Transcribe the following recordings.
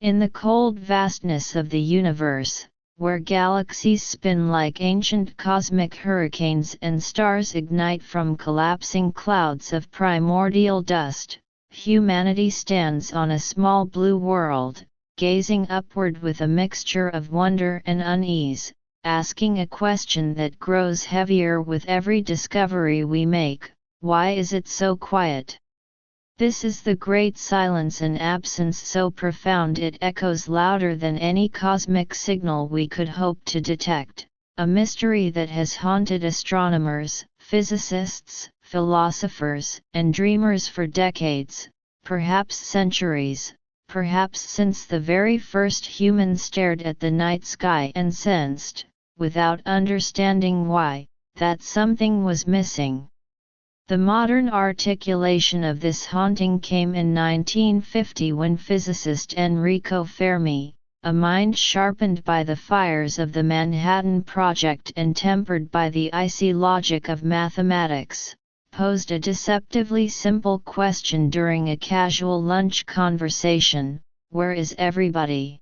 In the cold vastness of the universe, where galaxies spin like ancient cosmic hurricanes and stars ignite from collapsing clouds of primordial dust, humanity stands on a small blue world, gazing upward with a mixture of wonder and unease, asking a question that grows heavier with every discovery we make: why is it so quiet? This is the great silence, an absence so profound it echoes louder than any cosmic signal we could hope to detect, a mystery that has haunted astronomers, physicists, philosophers, and dreamers for decades, perhaps centuries, perhaps since the very first human stared at the night sky and sensed, without understanding why, that something was missing. The modern articulation of this haunting came in 1950 when physicist Enrico Fermi, a mind sharpened by the fires of the Manhattan Project and tempered by the icy logic of mathematics, posed a deceptively simple question during a casual lunch conversation: where is everybody?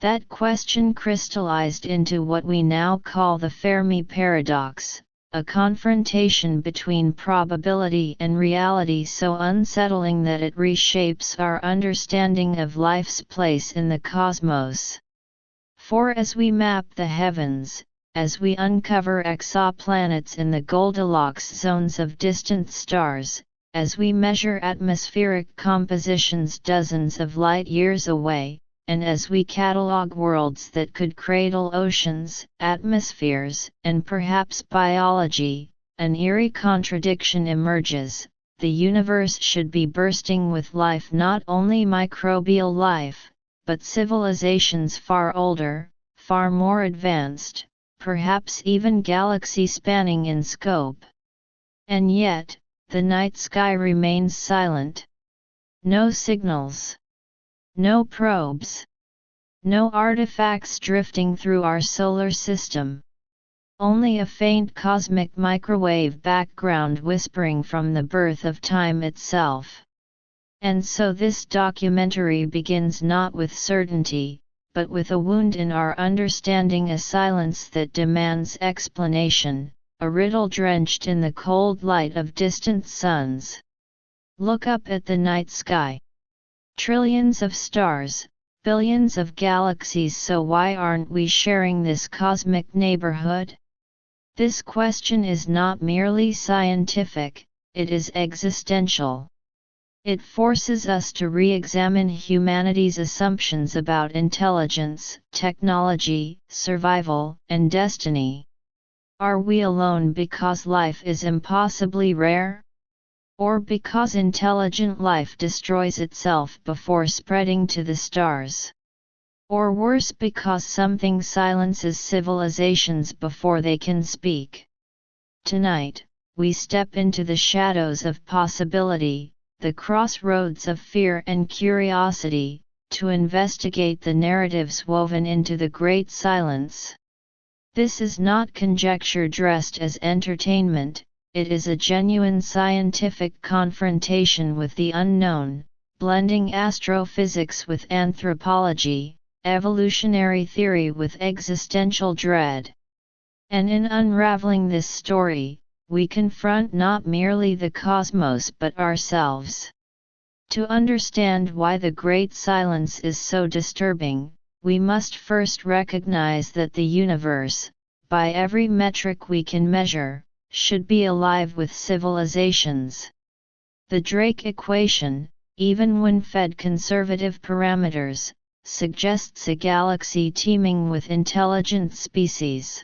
That question crystallized into what we now call the Fermi Paradox, a confrontation between probability and reality so unsettling that it reshapes our understanding of life's place in the cosmos. For as we map the heavens, as we uncover exoplanets in the Goldilocks zones of distant stars, as we measure atmospheric compositions dozens of light years away, and as we catalogue worlds that could cradle oceans, atmospheres, and perhaps biology, an eerie contradiction emerges: the universe should be bursting with life, not only microbial life, but civilizations far older, far more advanced, perhaps even galaxy-spanning in scope. And yet, the night sky remains silent. No signals. No probes. No artifacts drifting through our solar system. Only a faint cosmic microwave background whispering from the birth of time itself. And so this documentary begins not with certainty, but with a wound in our understanding, a silence that demands explanation, a riddle drenched in the cold light of distant suns. Look up at the night sky. Trillions of stars, billions of galaxies, so why aren't we sharing this cosmic neighborhood? This question is not merely scientific, it is existential. It forces us to re-examine humanity's assumptions about intelligence, technology, survival, and destiny. Are we alone because life is impossibly rare? Or because intelligent life destroys itself before spreading to the stars? Or worse, because something silences civilizations before they can speak? Tonight, we step into the shadows of possibility, the crossroads of fear and curiosity, to investigate the narratives woven into the great silence. This is not conjecture dressed as entertainment. It is a genuine scientific confrontation with the unknown, blending astrophysics with anthropology, evolutionary theory with existential dread. And in unraveling this story, we confront not merely the cosmos but ourselves. To understand why the great silence is so disturbing, we must first recognize that the universe, by every metric we can measure, should be alive with civilizations. The Drake equation, even when fed conservative parameters, suggests a galaxy teeming with intelligent species.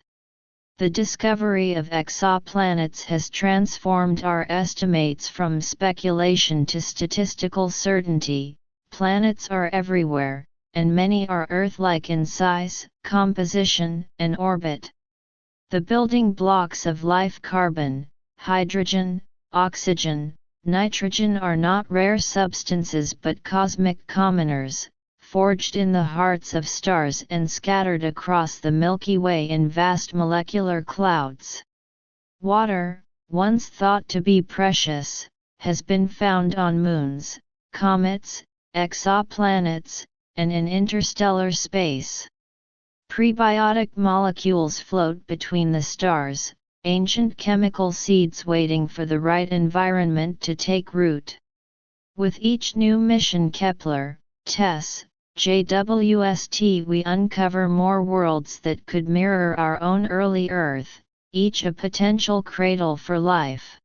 The discovery of exoplanets has transformed our estimates from speculation to statistical certainty. Planets are everywhere, and many are Earth-like in size, composition, and orbit. The building blocks of life, carbon, hydrogen, oxygen, nitrogen, are not rare substances but cosmic commoners, forged in the hearts of stars and scattered across the Milky Way in vast molecular clouds. Water, once thought to be precious, has been found on moons, comets, exoplanets, and in interstellar space. Prebiotic molecules float between the stars, ancient chemical seeds waiting for the right environment to take root. With each new mission Kepler, TESS, JWST we uncover more worlds that could mirror our own early Earth, each a potential cradle for life.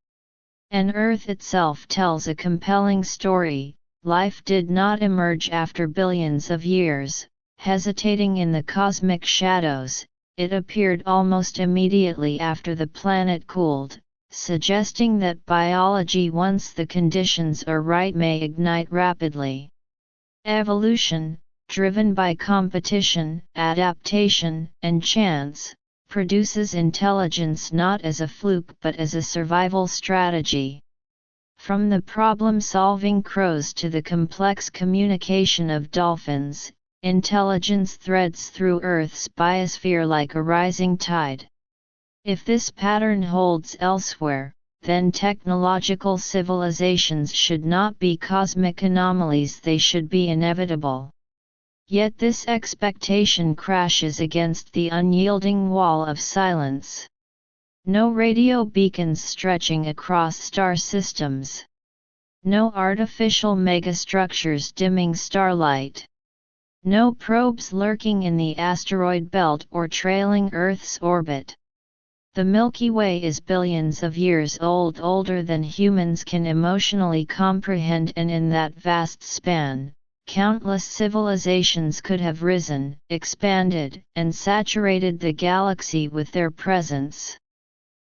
And Earth itself tells a compelling story. Life did not emerge after billions of years, hesitating in the cosmic shadows. It appeared almost immediately after the planet cooled, suggesting that biology, once the conditions are right, may ignite rapidly. Evolution, driven by competition, adaptation, and chance, produces intelligence not as a fluke but as a survival strategy. From the problem-solving crows to the complex communication of dolphins, intelligence threads through Earth's biosphere like a rising tide. If this pattern holds elsewhere, then technological civilizations should not be cosmic anomalies, they should be inevitable. Yet this expectation crashes against the unyielding wall of silence. No radio beacons stretching across star systems. No artificial megastructures dimming starlight. No probes lurking in the asteroid belt or trailing Earth's orbit. The Milky Way is billions of years old, older than humans can emotionally comprehend, and in that vast span, countless civilizations could have risen, expanded, and saturated the galaxy with their presence.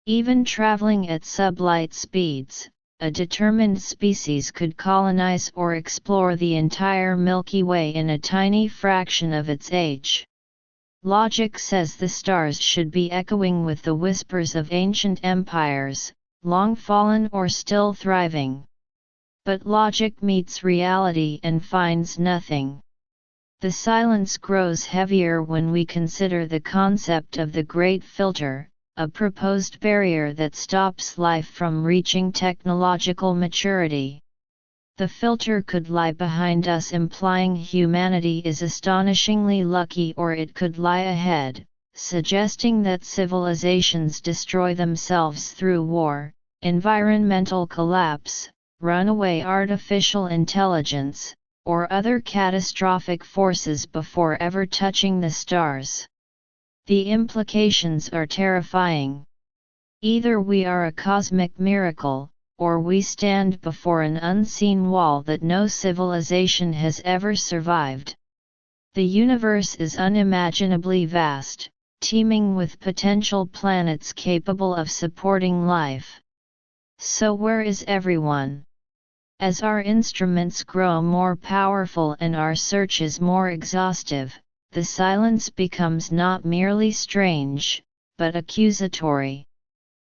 Even traveling at sublight speeds, a determined species could colonize or explore the entire Milky Way in a tiny fraction of its age. Logic says the stars should be echoing with the whispers of ancient empires, long fallen or still thriving. But logic meets reality and finds nothing. The silence grows heavier when we consider the concept of the Great Filter, a proposed barrier that stops life from reaching technological maturity. The filter could lie behind us, implying humanity is astonishingly lucky, or it could lie ahead, suggesting that civilizations destroy themselves through war, environmental collapse, runaway artificial intelligence, or other catastrophic forces before ever touching the stars. The implications are terrifying. Either we are a cosmic miracle, or we stand before an unseen wall that no civilization has ever survived. The universe is unimaginably vast, teeming with potential planets capable of supporting life. So where is everyone? As our instruments grow more powerful and our searches more exhaustive, the silence becomes not merely strange, but accusatory.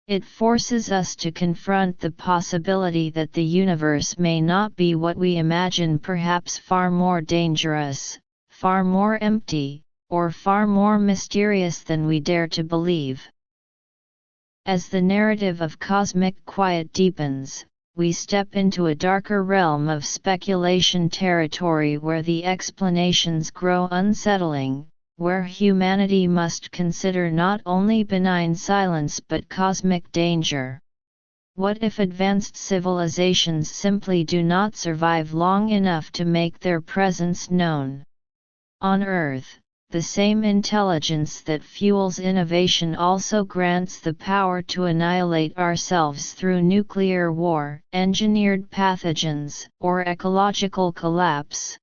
It forces us to confront the possibility that the universe may not be what we imagine, perhaps far more dangerous, far more empty, or far more mysterious than we dare to believe. As the narrative of cosmic quiet deepens, we step into a darker realm of speculation territory where the explanations grow unsettling, where humanity must consider not only benign silence but cosmic danger. What if advanced civilizations simply do not survive long enough to make their presence known? On Earth, the same intelligence that fuels innovation also grants the power to annihilate ourselves through nuclear war, engineered pathogens, or ecological collapse.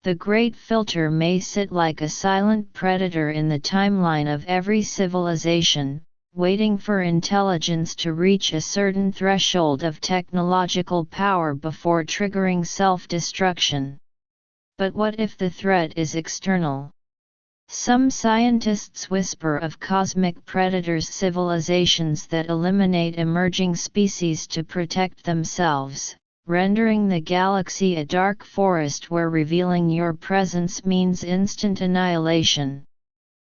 The Great Filter may sit like a silent predator in the timeline of every civilization, waiting for intelligence to reach a certain threshold of technological power before triggering self-destruction. But what if the threat is external? Some scientists whisper of cosmic predators, civilizations that eliminate emerging species to protect themselves, rendering the galaxy a dark forest where revealing your presence means instant annihilation.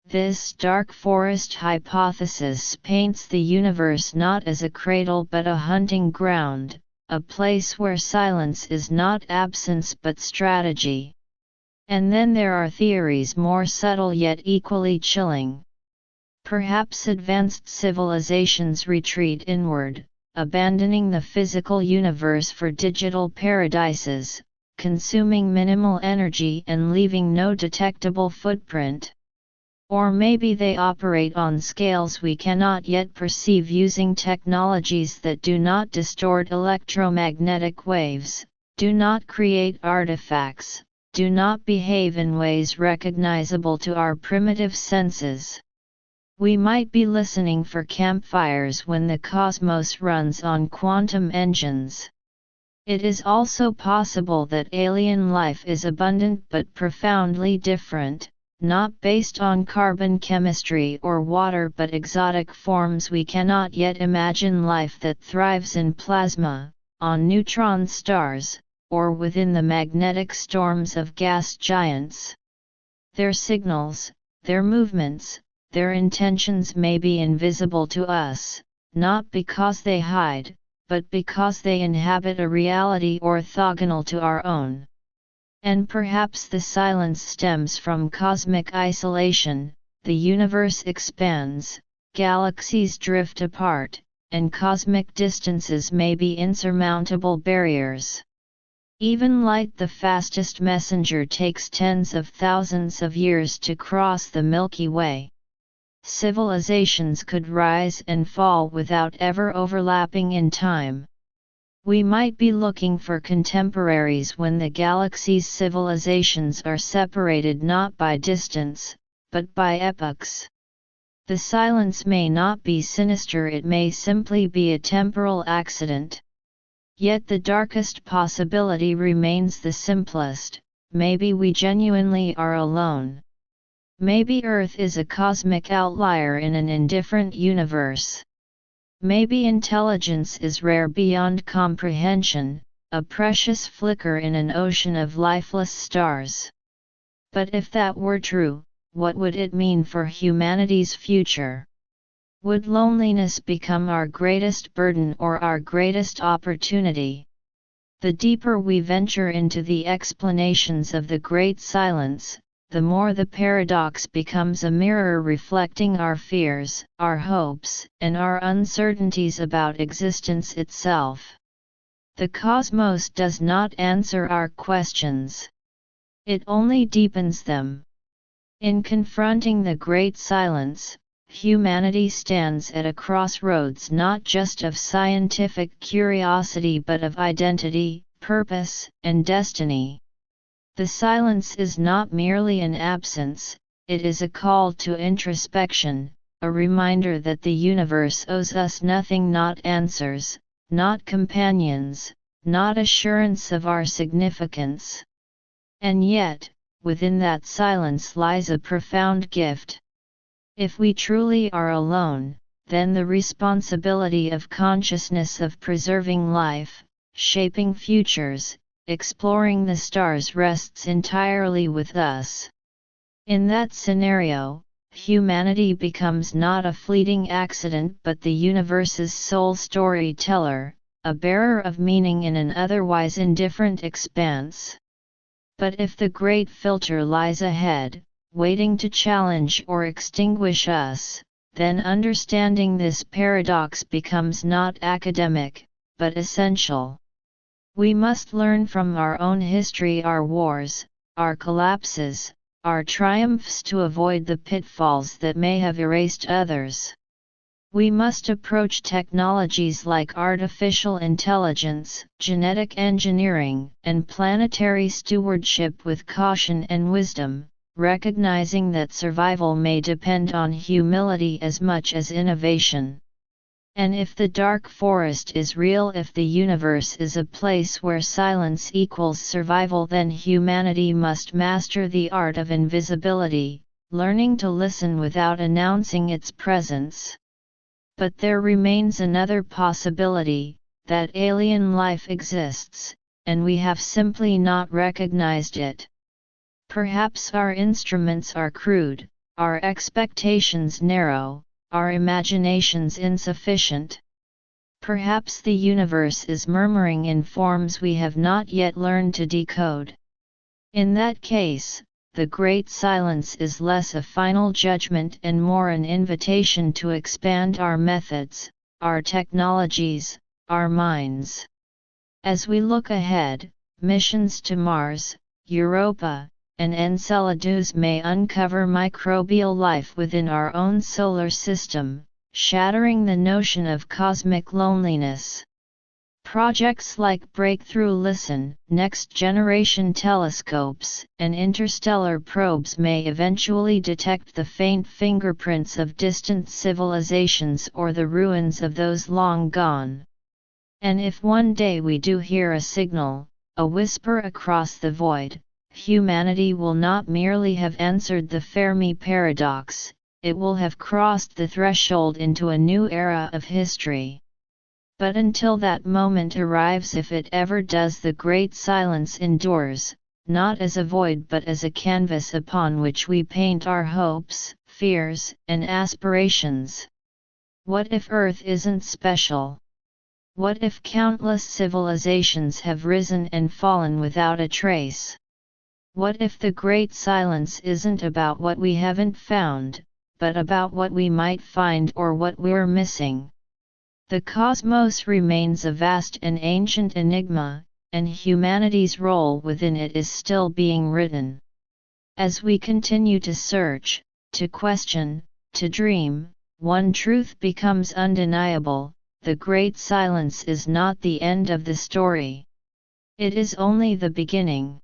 This dark forest hypothesis paints the universe not as a cradle but a hunting ground, a place where silence is not absence but strategy. And then there are theories more subtle yet equally chilling. Perhaps advanced civilizations retreat inward, abandoning the physical universe for digital paradises, consuming minimal energy and leaving no detectable footprint. Or maybe they operate on scales we cannot yet perceive using technologies that do not distort electromagnetic waves, do not create artifacts, do not behave in ways recognizable to our primitive senses. We might be listening for campfires when the cosmos runs on quantum engines. It is also possible that alien life is abundant but profoundly different, not based on carbon chemistry or water but exotic forms we cannot yet imagine, life that thrives in plasma, on neutron stars, or within the magnetic storms of gas giants. Their signals, their movements, their intentions may be invisible to us, not because they hide, but because they inhabit a reality orthogonal to our own. And perhaps the silence stems from cosmic isolation. The universe expands, galaxies drift apart, and cosmic distances may be insurmountable barriers. Even light, the fastest messenger, takes tens of thousands of years to cross the Milky Way. Civilizations could rise and fall without ever overlapping in time. We might be looking for contemporaries when the galaxy's civilizations are separated not by distance, but by epochs. The silence may not be sinister, it may simply be a temporal accident. Yet the darkest possibility remains the simplest: maybe we genuinely are alone. Maybe Earth is a cosmic outlier in an indifferent universe. Maybe intelligence is rare beyond comprehension, a precious flicker in an ocean of lifeless stars. But if that were true, what would it mean for humanity's future? Would loneliness become our greatest burden or our greatest opportunity? The deeper we venture into the explanations of the great silence, the more the paradox becomes a mirror reflecting our fears, our hopes, and our uncertainties about existence itself. The cosmos does not answer our questions. It only deepens them. In confronting the great silence, humanity stands at a crossroads not just of scientific curiosity but of identity, purpose, and destiny. The silence is not merely an absence, it is a call to introspection, a reminder that the universe owes us nothing, not answers, not companions, not assurance of our significance. And yet, within that silence lies a profound gift. If we truly are alone, then the responsibility of consciousness, of preserving life, shaping futures, exploring the stars rests entirely with us. In that scenario, humanity becomes not a fleeting accident but the universe's sole storyteller, a bearer of meaning in an otherwise indifferent expanse. But if the great filter lies ahead, waiting to challenge or extinguish us, then understanding this paradox becomes not academic, but essential. We must learn from our own history, our wars, our collapses, our triumphs, to avoid the pitfalls that may have erased others. We must approach technologies like artificial intelligence, genetic engineering, and planetary stewardship with caution and wisdom, recognizing that survival may depend on humility as much as innovation. And if the dark forest is real, if the universe is a place where silence equals survival, then humanity must master the art of invisibility, learning to listen without announcing its presence. But there remains another possibility, that alien life exists, and we have simply not recognized it. Perhaps our instruments are crude, our expectations narrow, our imaginations insufficient. Perhaps the universe is murmuring in forms we have not yet learned to decode. In that case, the Great Silence is less a final judgment and more an invitation to expand our methods, our technologies, our minds. As we look ahead, missions to Mars, Europa, and Enceladus may uncover microbial life within our own solar system, shattering the notion of cosmic loneliness. Projects like Breakthrough Listen, next-generation telescopes, and interstellar probes may eventually detect the faint fingerprints of distant civilizations or the ruins of those long gone. And if one day we do hear a signal, a whisper across the void, humanity will not merely have answered the Fermi Paradox, it will have crossed the threshold into a new era of history. But until that moment arrives, if it ever does, the Great Silence endures, not as a void but as a canvas upon which we paint our hopes, fears, and aspirations. What if Earth isn't special? What if countless civilizations have risen and fallen without a trace? What if the Great Silence isn't about what we haven't found, but about what we might find or what we're missing? The cosmos remains a vast and ancient enigma, and humanity's role within it is still being written. As we continue to search, to question, to dream, one truth becomes undeniable: the Great Silence is not the end of the story. It is only the beginning.